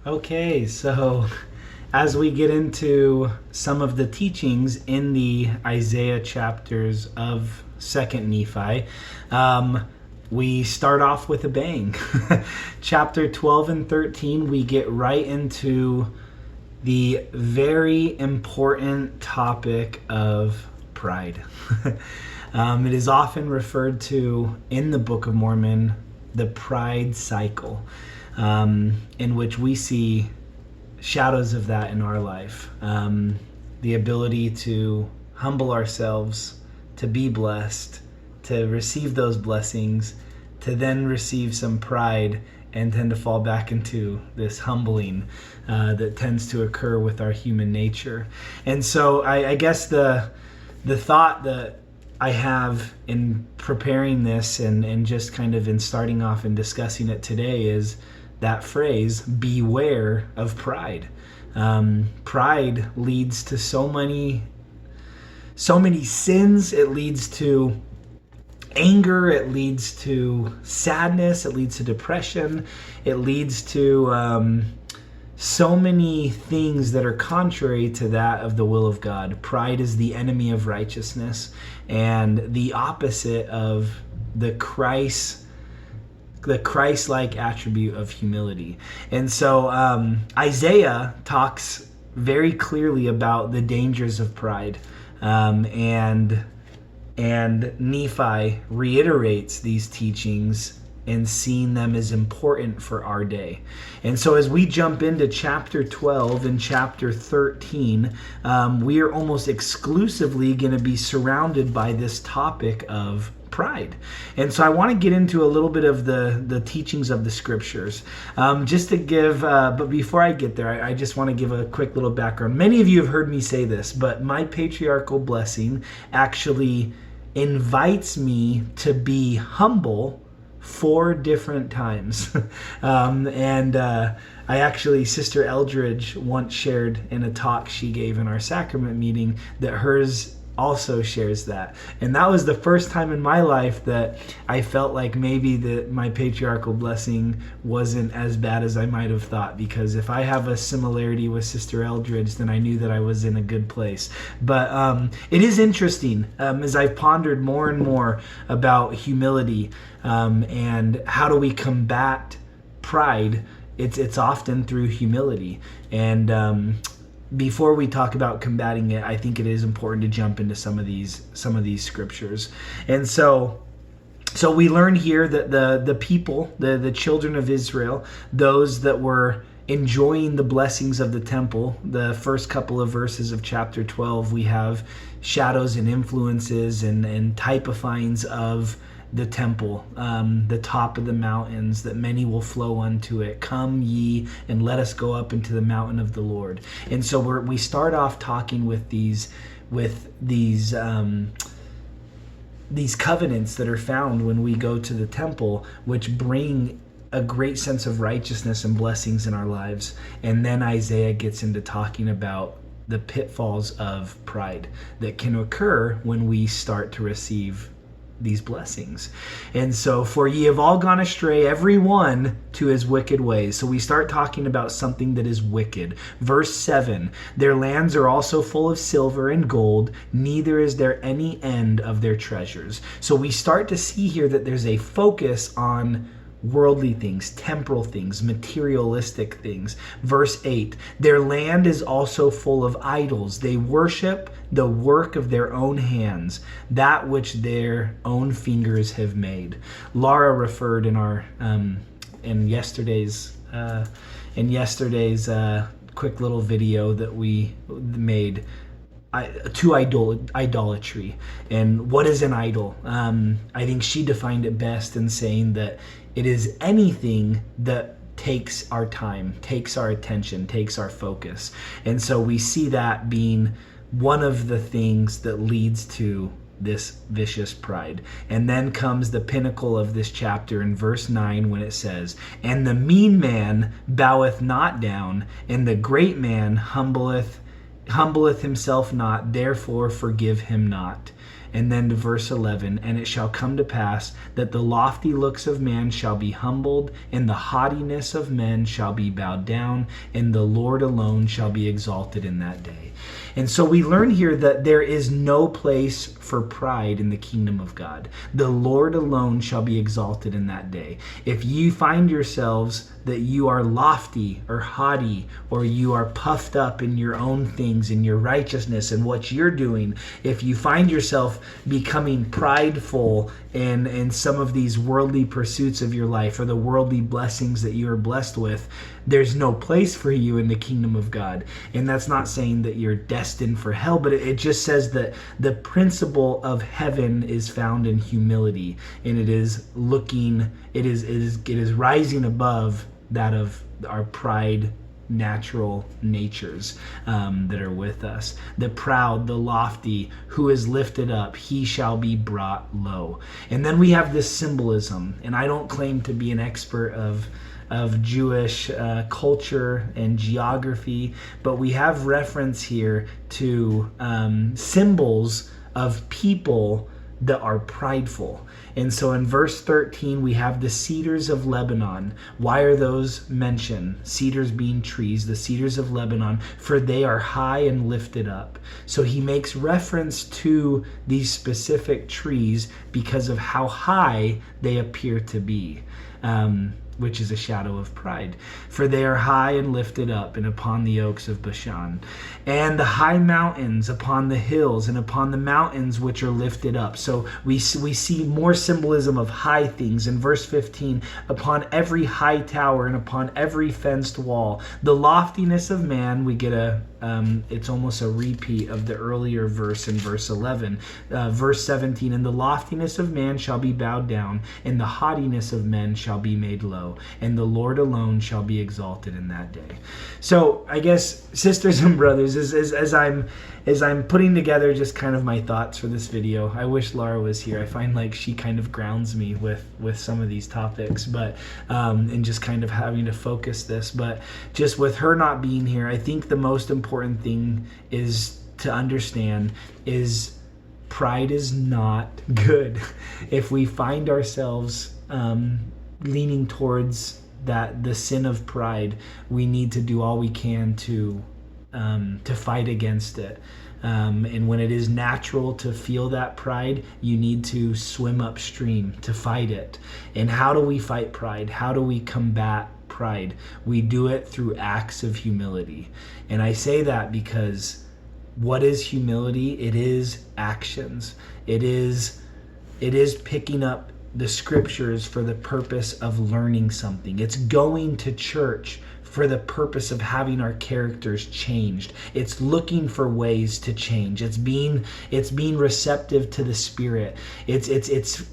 Okay, so as we get into some of the teachings in the Isaiah chapters of 2nd Nephi, we start off with a bang. Chapter 12 and 13, we get right into the very important topic of pride. It is often referred to in the Book of Mormon, the pride cycle, in which we see shadows of that in our life. The ability to humble ourselves, to be blessed, to receive those blessings, to then receive some pride and tend to fall back into this humbling that tends to occur with our human nature. And so I guess the thought that I have in preparing this and just kind of in starting off and discussing it today is that phrase, beware of pride. Pride leads to so many sins. It leads to anger, it leads to sadness, it leads to depression, it leads to so many things that are contrary to that of the will of God. Pride is the enemy of righteousness and the opposite of the Christ-like attribute of humility. And so Isaiah talks very clearly about the dangers of pride, and Nephi reiterates these teachings and seeing them as important for our day. And so as we jump into chapter 12 and chapter 13, we are almost exclusively going to be surrounded by this topic of pride. And so I want to get into a little bit of the teachings of the scriptures. Just to give, but before I get there, I just want to give a quick little background. Many of you have heard me say this, but my patriarchal blessing actually invites me to be humble 4 different times. I actually, Sister Eldridge once shared in a talk she gave in our sacrament meeting that hers also shares that. And that was the first time in my life that I felt like maybe that my patriarchal blessing wasn't as bad as I might have thought, because if I have a similarity with Sister Eldridge, then I knew that I was in a good place. But it is interesting as I've pondered more and more about humility and how do we combat pride. It's often through humility. And before we talk about combating it, I think it is important to jump into some of these scriptures. And so we learn here that the people, the children of Israel, those that were enjoying the blessings of the temple, the first couple of verses of chapter 12, we have shadows and influences and typifyings of the temple, the top of the mountains, that many will flow unto it. Come ye and let us go up into the mountain of the Lord. And so we start off talking with these covenants that are found when we go to the temple, which bring a great sense of righteousness and blessings in our lives. And then Isaiah gets into talking about the pitfalls of pride that can occur when we start to receive these blessings. And so, for ye have all gone astray, every one to his wicked ways. So we start talking about something that is wicked. Verse 7, their lands are also full of silver and gold, neither is there any end of their treasures. So we start to see here that there's a focus on worldly things, temporal things, materialistic things. Verse 8, their land is also full of idols. They worship the work of their own hands, that which their own fingers have made. Laura referred in our in yesterday's quick little video that we made to idolatry. And what is an idol? I think she defined it best in saying that it is anything that takes our time, takes our attention, takes our focus. And so we see that being one of the things that leads to this vicious pride. And then comes the pinnacle of this chapter in verse 9 when it says, and the mean man boweth not down, and the great man humbleth himself not, therefore forgive him not. And then to verse 11, and it shall come to pass that the lofty looks of man shall be humbled, and the haughtiness of men shall be bowed down, and the Lord alone shall be exalted in that day. And so we learn here that there is no place for pride in the kingdom of God. The Lord alone shall be exalted in that day. If you find yourselves that you are lofty or haughty, or you are puffed up in your own things, in your righteousness and what you're doing, if you find yourself becoming prideful in some of these worldly pursuits of your life, or the worldly blessings that you are blessed with, there's no place for you in the kingdom of God. And that's not saying that you're destined for hell, but it just says that the principle of heaven is found in humility, and it is rising above that of our pride natural natures that are with us. The proud, the lofty, who is lifted up, he shall be brought low. And then we have this symbolism, and I don't claim to be an expert of Jewish culture and geography, but we have reference here to symbols of people that are prideful. And so in verse 13, we have the cedars of Lebanon. Why are those mentioned? Cedars being trees, the cedars of Lebanon, for they are high and lifted up. So he makes reference to these specific trees because of how high they appear to be. Which is a shadow of pride. For they are high and lifted up, and upon the oaks of Bashan. And the high mountains upon the hills, and upon the mountains which are lifted up. So we see more symbolism of high things. In verse 15, upon every high tower and upon every fenced wall. The loftiness of man, we get it's almost a repeat of the earlier verse in verse 11. Verse 17, and the loftiness of man shall be bowed down, and the haughtiness of men shall be made low, and the Lord alone shall be exalted in that day. So I guess, sisters and brothers, as I'm putting together just kind of my thoughts for this video, I wish Laura was here. I find like she kind of grounds me with some of these topics, but and just kind of having to focus this. But just with her not being here, I think the most important thing is to understand is pride is not good. If we find ourselves leaning towards the sin of pride, we need to do all we can to fight against it. And when it is natural to feel that pride, you need to swim upstream to fight it. And how do we fight pride? How do we combat pride? We do it through acts of humility. And I say that because what is humility? It is actions. It is picking up the scriptures for the purpose of learning something. It's going to church for the purpose of having our characters changed. It's looking for ways to change. It's being receptive to the Spirit. It's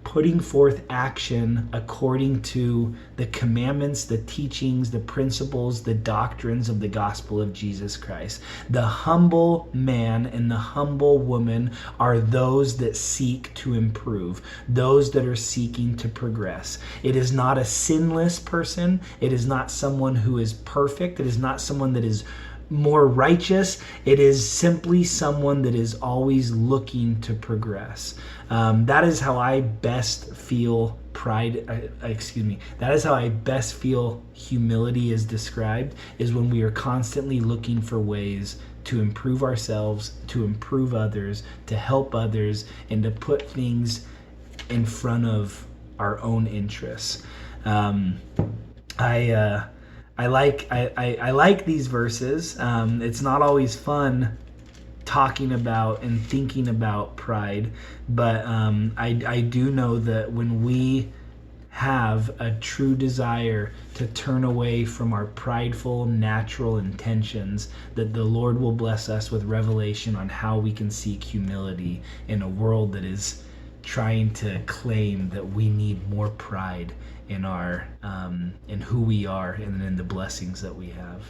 putting forth action according to the commandments, the teachings, the principles, the doctrines of the gospel of Jesus Christ. The humble man and the humble woman are those that seek to improve, those that are seeking to progress. It is not a sinless person. It is not someone who is perfect. It is not someone that is more righteous. It is simply someone that is always looking to progress. That is how I best feel that is how I best feel humility is described, is when we are constantly looking for ways to improve ourselves, to improve others, to help others, and to put things in front of our own interests. I like these verses. It's not always fun talking about and thinking about pride, but I do know that when we have a true desire to turn away from our prideful natural intentions, that the Lord will bless us with revelation on how we can seek humility in a world that is trying to claim that we need more pride in our in who we are and in the blessings that we have.